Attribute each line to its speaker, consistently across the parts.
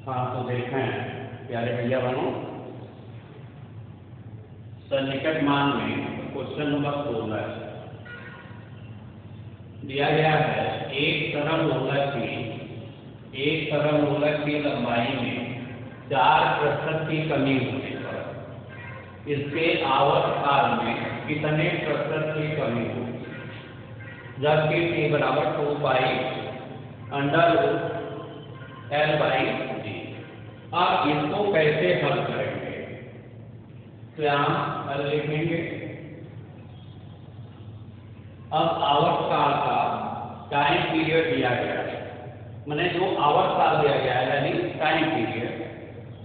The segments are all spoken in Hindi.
Speaker 1: हाँ तो देखें प्यारे भैया बनो, सन्निकट मान में क्वेश्चन नंबर 16 दिया गया है। एक तरल लोलक की लंबाई में 4% की कमी होने पर इसके आवर्त काल में कितने प्रतिशत की कमी होगी, जबकि t बराबर 2 पाई √L/g। अब इसको कैसे हल करेंगे, तो यहाँ हल लिखेंगे। अब आवर्त काल का टाइम पीरियड दिया गया है, मैंने जो आवर्त काल दिया गया है यानी टाइम पीरियड,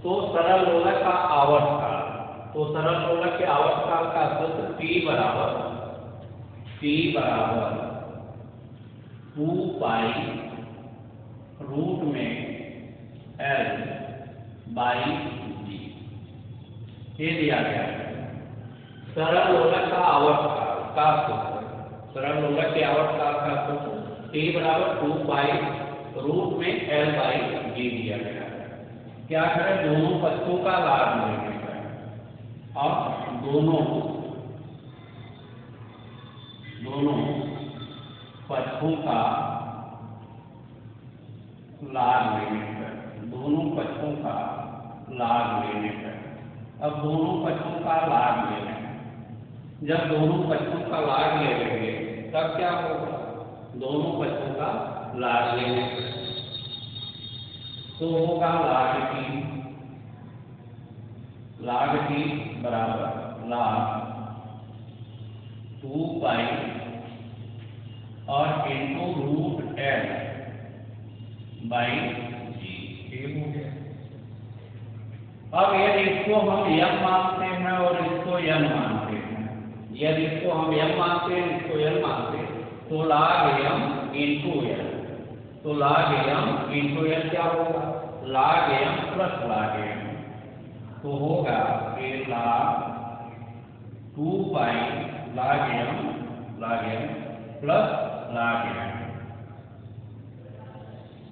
Speaker 1: तो सरल लोलक का आवर्त काल, तो सरल लोलक के आवर्त काल का सूत्र T बराबर 2 पाई रूट में L/g ये दिया गया है। सरल लोलक का आवर्त काल का सूत्र, सरल लोलक के आवर्त काल का सूत्र T बराबर 2 पाई रूट में L/g दिया गया है। क्या करें, दोनों पक्षों का लाभ लेंगे। अब दोनों पक्षों का लाभ लेने पर, अब दोनों पक्षों का लाभ लेना है। जब दोनों पक्षों का लाभ ले लेंगे तब क्या होगा, दोनों पक्षों का लाभ लेने पर तो होगा log t बराबर log 2 पाई और इनटू √L/g ये हो गया। अब यदि इसको हम m मानते हैं और इसको n मानते हैं, यदि इसको हम m मानते हैं इसको n मानते हैं, तो log m इंटू n, तो log m इंटू n क्या होगा, log m plus log m, तो होगा ये log 2 pi log m plus log m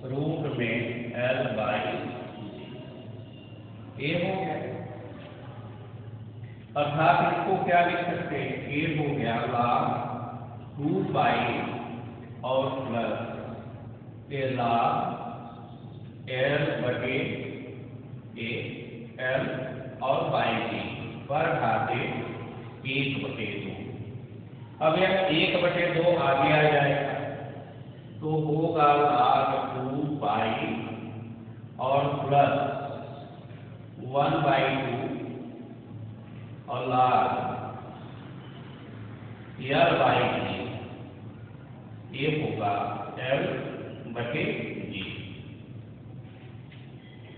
Speaker 1: root में L/g ये हो गया। अर्थात इसको क्या लिख सकते हैं, ये हो गया log 2 पाई और प्लस ये log L/L और g पर घाते 1/2। अब यह 1/2 आगे आ जाएगा तो होगा log 2 पाई और प्लस 1/2 और log L/g ये होगा L/g।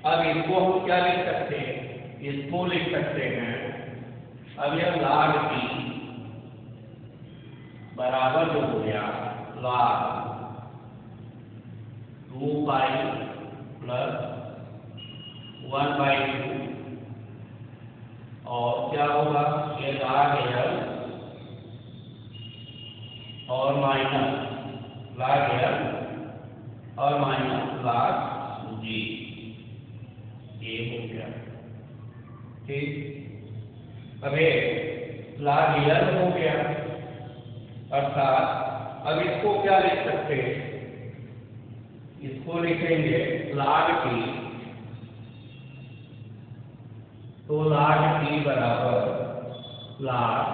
Speaker 1: अब इसको हम क्या लिख सकते हैं, इसको लिख सकते हैं, अब यह log t बराबर जो हो गया log 2 पाई प्लस 1/2 और क्या होगा, ये log L और माइनस log L और माइनस log g ये हो गया। ठीक, अब ये log L हो गया, अर्थात अब इसको क्या लिख सकते हैं, इसको लिखेंगे log t, तो log t बराबर log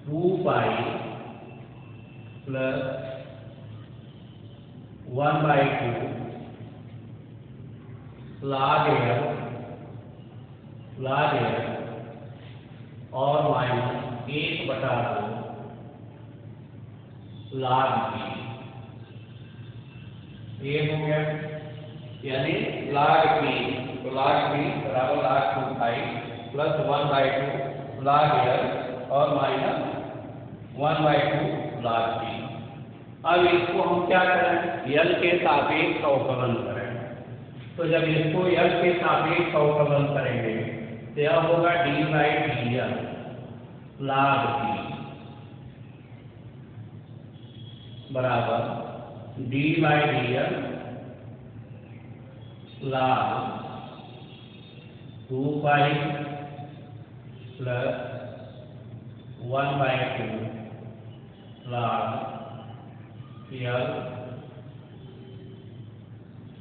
Speaker 1: 2 pi plus 1/2 log L और माइनस 1/2 log g ये हो गया। यानी log t, तो log t बराबर log 2 pi plus 1/2 log L और माइनस 1/2 log g। अब इसको हम क्या करें, L के सापेक्ष अवकलन करें, तो जब इसको L के सापेक्ष अवकलन करेंगे तो यह होगा d/dl log t बराबर d/dl log 2 pi plus 1 by 2 log L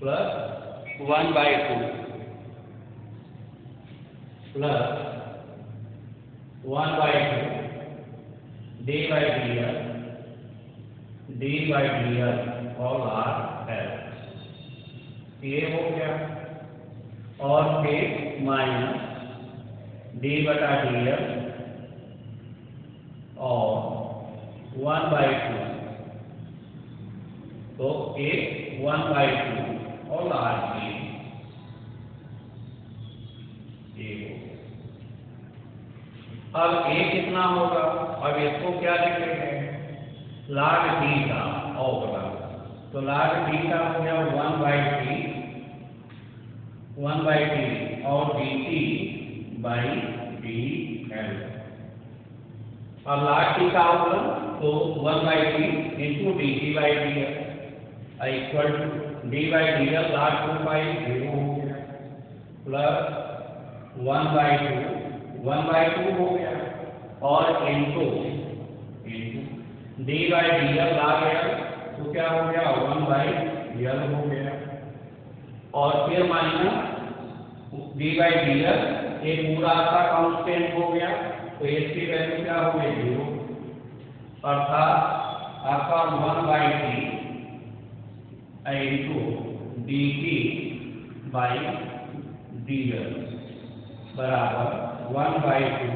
Speaker 1: plus 1 by 2 plus 1 by 2 d by dl और R L ये हो गया और फिर माइनस d बटा dl और 1 by 2 तो a 1 by 2 और R ये अब a कितना होगा? अब इसको क्या लिखेंगे? log थीटा होगा तो log थीटा हो गया 1 by 3 और dt by dl। अब log थीटा होगा तो 1 by 3 into dt by dl equal to d by dl log 2 pi 0 हो गया प्लस 1 by 2 हो गया और into d by dl log l तो क्या हो गया 1 by l हो गया और फिर माइनस d by dl एक पूरा आपका कांस्टेंट हो गया तो इसकी वैल्यू क्या हो गई 0 अर्थात आपका 1 by 3 into dt by dl बराबर 1 by 2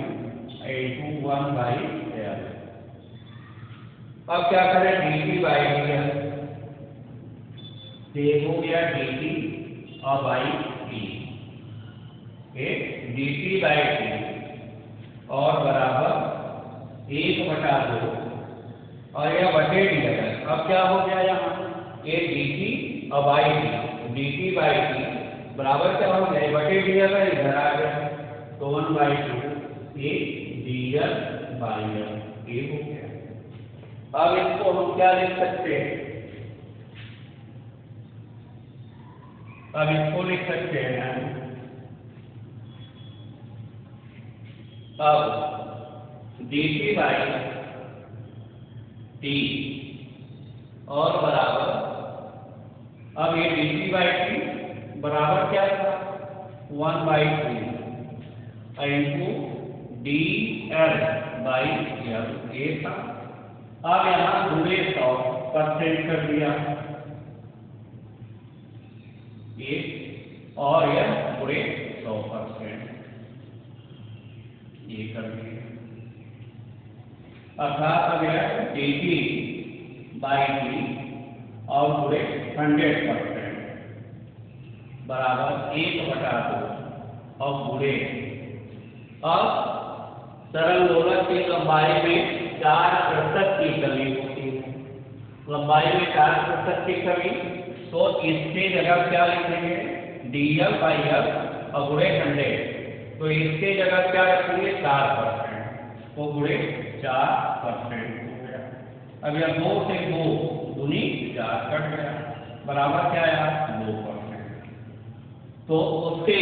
Speaker 1: into 1 by l। अब क्या करें dt by dl हो गया dt और by d dt by d और बराबर 1/2 और यह बटे dl। अब क्या हो गया यहाँ ये dt और by d dt by d बराबर क्या हो गया बटे dl है इधर आ गया तो 1 by 2 ये dl by l ये हो गया। अब इसको हम क्या लिख सकते हैं? अब इसको लिख सकते हैं अब dt by d और बराबर अब ये dt by d बराबर क्या था 1 by 2 into dl by l ये था। अब यहाँ पूरे 100% कर दिया ये और यह पूरे 100% ये कर दिया अर्थात अब यह dt by d और पूरे 100% बराबर 1/2 और पूरे। अब सरल दोलक की लंबाई में 4% की कमी होती है लंबाई में 4% की कमी तो इसके जगह क्या लिखेंगे dl by l और पूरे 100 तो इसके जगह क्या रखेंगे 4% तो पूरे 4% हो गया। अब यह 2 से 2 दूनी 4 कट गया बराबर क्या आया 2%। तो उसके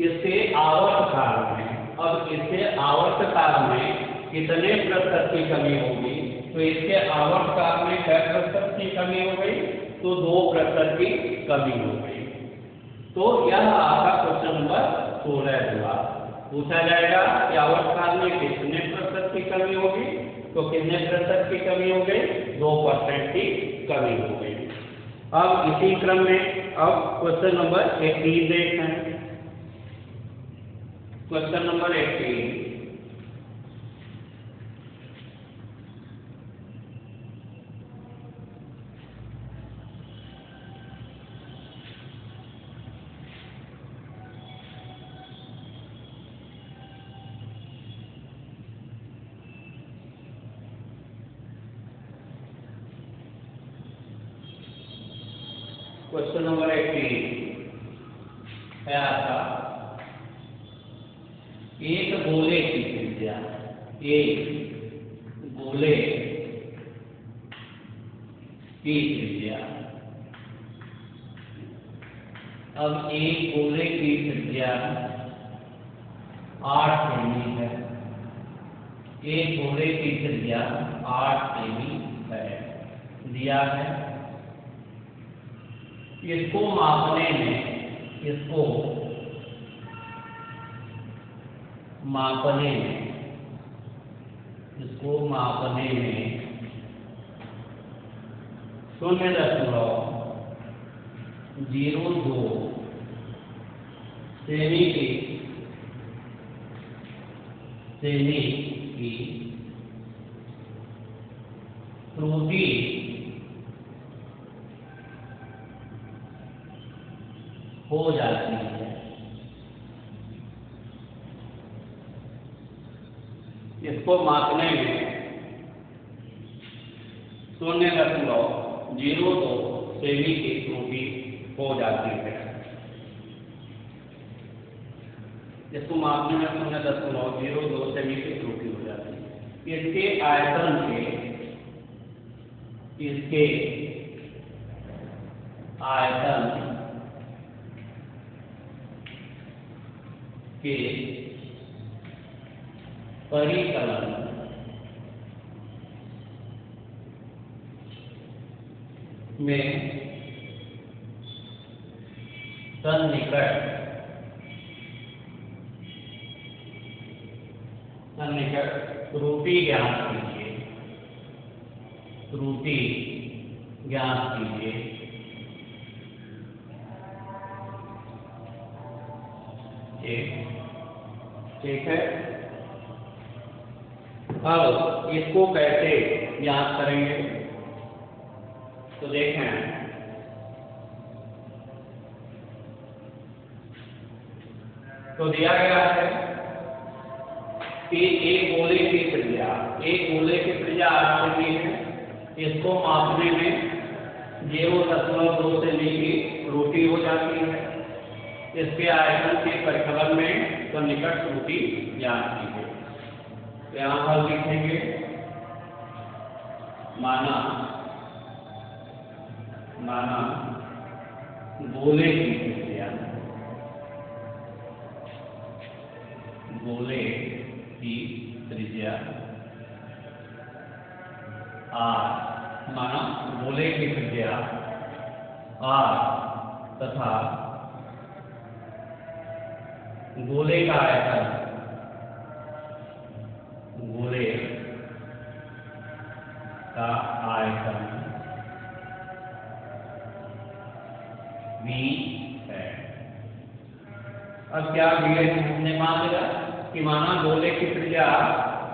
Speaker 1: इससे आवर्त काल में अब इससे आवर्त काल में कितने प्रतिशत की कमी होगी? तो इसके आवर्त काल में क्या प्रतिशत की कमी हो गई? तो 2% की कमी हो गई। तो यह आपका क्वेश्चन नंबर 16 हुआ। पूछा जाएगा कि आवर्त काल में कितने प्रतिशत की कमी होगी? तो कितने प्रतिशत की कमी हो गई? 2% की कमी हो गई। अब इसी क्रम में अब क्वेश्चन नंबर 18 देखते हैं। क्वेश्चन नंबर 18 क्वेश्चन नंबर 18 है आपका एक गोले की त्रिज्या एक गोले की त्रिज्या अब एक गोले की त्रिज्या 8 सेमी है। एक गोले की त्रिज्या 8 सेमी है, दिया है। इसको मापने में शून्य दशमलव 02 सेमी की त्रुटि हो जाती है। इसको मापने में 0.02 सेमी की त्रुटि हो जाती है। इसको मापने में 0.02 सेमी की त्रुटि हो जाती है। इसके आयतन के परिकलन में सन्निकट त्रुटि ज्ञात कीजिए। ठीक है। अब इसको कैसे ज्ञात करेंगे, तो देखें। तो दिया गया है कि एक गोले की त्रिज्या 8 सेमी है। इसको मापने में 0.2 सेमी की त्रुटि हो जाती है। इसके आयतन के परिकलन में सन्निकट त्रुटि ज्ञात कीजिए। यहाँ हल लिखेंगे। माना गोले की त्रिज्या R तथा गोले का आयतन V है। अब क्या हमने मान लिया कि माना गोले की त्रिज्या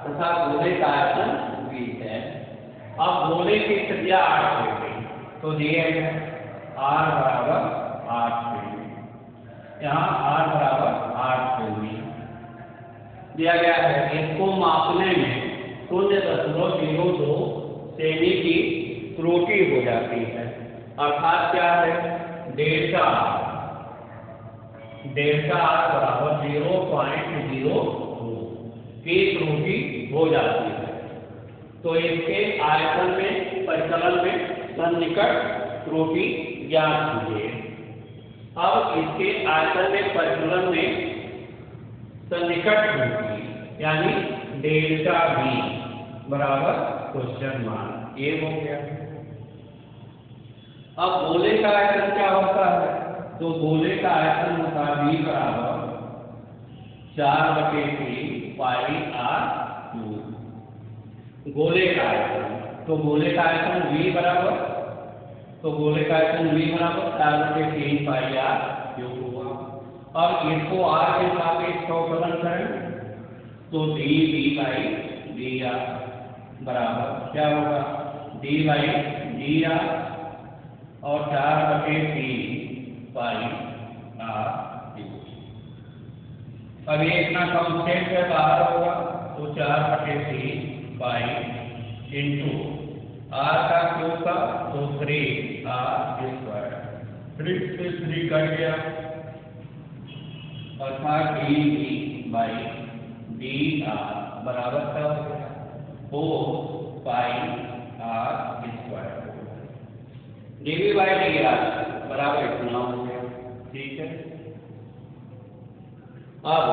Speaker 1: तथा गोले का आयतन V है। अब गोले की त्रिज्या 8 सेमी, तो दिए हैं R बराबर 8 सेमी। यहाँ R बराबर 8 सेमी दिया गया है। इसको मापने में 0.02 सेमी की त्रुटि हो जाती है। अर्थात क्या है, डेल्टा R बराबर 0.02 की त्रुटि हो जाती है। तो इसके आयतन में परिकलन में सन्निकट त्रुटि ज्ञात कीजिए। अब इसके आयतन में परिकलन में सन्निकट त्रुटि यानी डेल्टा V बराबर क्वेश्चन मार्क, ये हो गया। अब गोले का आयतन क्या होता है, तो गोले का आयतन होता है V बराबर 4/3 पाई r²। गोले का आयतन, तो गोले का आयतन V बराबर 4/3 पाई r³ हुआ। अब इसको r के सापेक्ष अवकलन करें तो dV/dr बराबर क्या होगा, d/dr और 4/3 पाई r³। अब ये इतना कांस्टेंट है, बाहर होगा तो 4/3 पाई इंटू r का क्यूब का तो 3r²। 3 से 3 कट गया, अर्थात dV/dr बराबर क्या हो गया, 4 पाई r²। dV/dr बराबर इतना हो गया। ठीक है। अब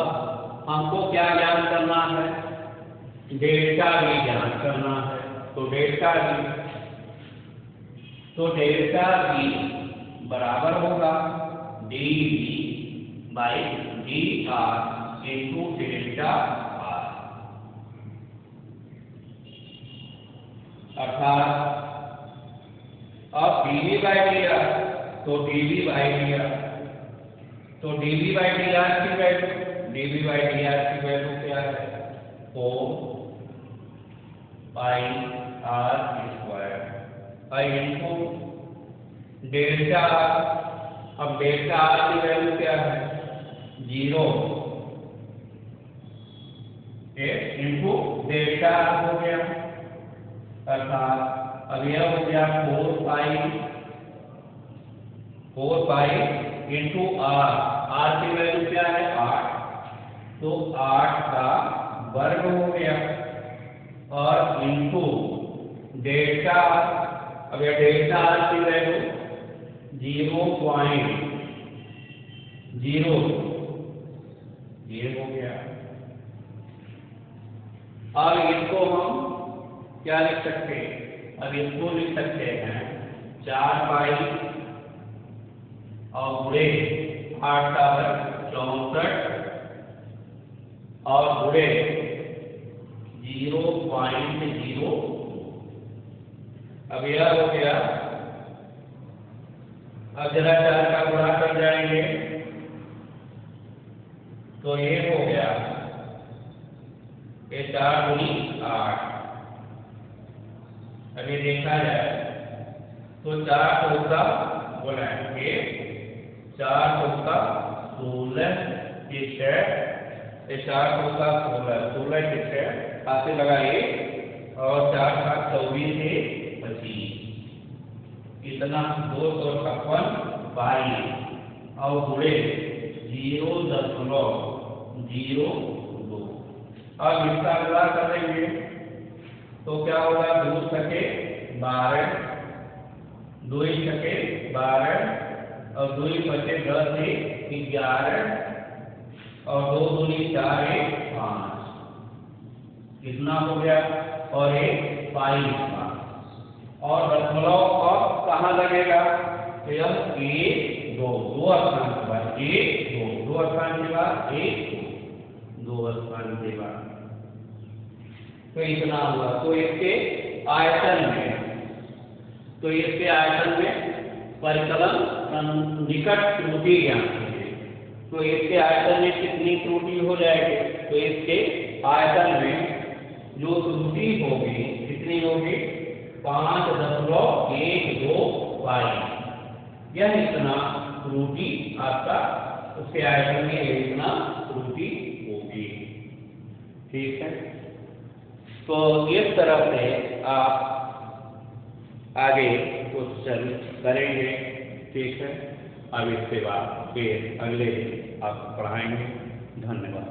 Speaker 1: हमको क्या ज्ञात करना है? डेल्टा V ज्ञात करना है। तो डेल्टा V बराबर होगा dV by dr into delta R, अर्थात अब dV बाई dr, तो dV बाई dr, तो dV बाई dr की वैल्यू क्या है? 4 पाई r स्क्वायर आई इनटू डेल्टा। अब डेल्टा r की वैल्यू क्या है? 0 इंटू डेल्टा हो गया, अर्थात अब यह हो गया 4 पाई इंटू r की वैल्यू क्या है? 8, तो 8 का वर्ग हो गया और इंटू डेल्टा। अब यह डेल्टा r की वैल्यू 0.00 हो गया। अब इसको हम क्या लिख सकते हैं? अब इसको लिख सकते हैं 4 पाई और गुणे 8 का वर्ग 64 और गुणे 0.0। अब यह हो गया। अब जरा 4 का गुणा कर जाएंगे तो ये हो गया, ये 4 गुणी 8। अभी देखा जाए तो 4 चौका बोलाएंगे, 4 चौका 16 के 6, 4 चौका 16 के 6 खाते लगाइए और 4 7 24 से 25, इतना 256 और गुणे 0.02। अब इसका गुणा करेंगे तो क्या होगा? 2 छके 12, 2 छके 12 और 2 बचे 10 से 11 और 2 दूनी 4 1 5, कितना हो गया? और एक पाई और दशमलव अब कहाँ लगेगा? तो यह 1 2 स्थान के बाद 1 2 स्थान के बाद 1 2 स्थान के बाद, तो इतना हुआ। तो इसके आयतन में परिकलन निकट त्रुटि ज्ञात कीजिए। तो इसके आयतन में कितनी त्रुटि हो जाएगी? तो इसके आयतन में जो त्रुटि होगी कितनी होगी? 5.12 पाई। यह इतना त्रुटि आपका उसके आयतन में इतना त्रुटि होगी। ठीक है, तो इस तरह से आप आगे क्वेश्चन करेंगे। ठीक है, अब इसके बाद फिर अगले दिन आप पढ़ाएंगे। धन्यवाद।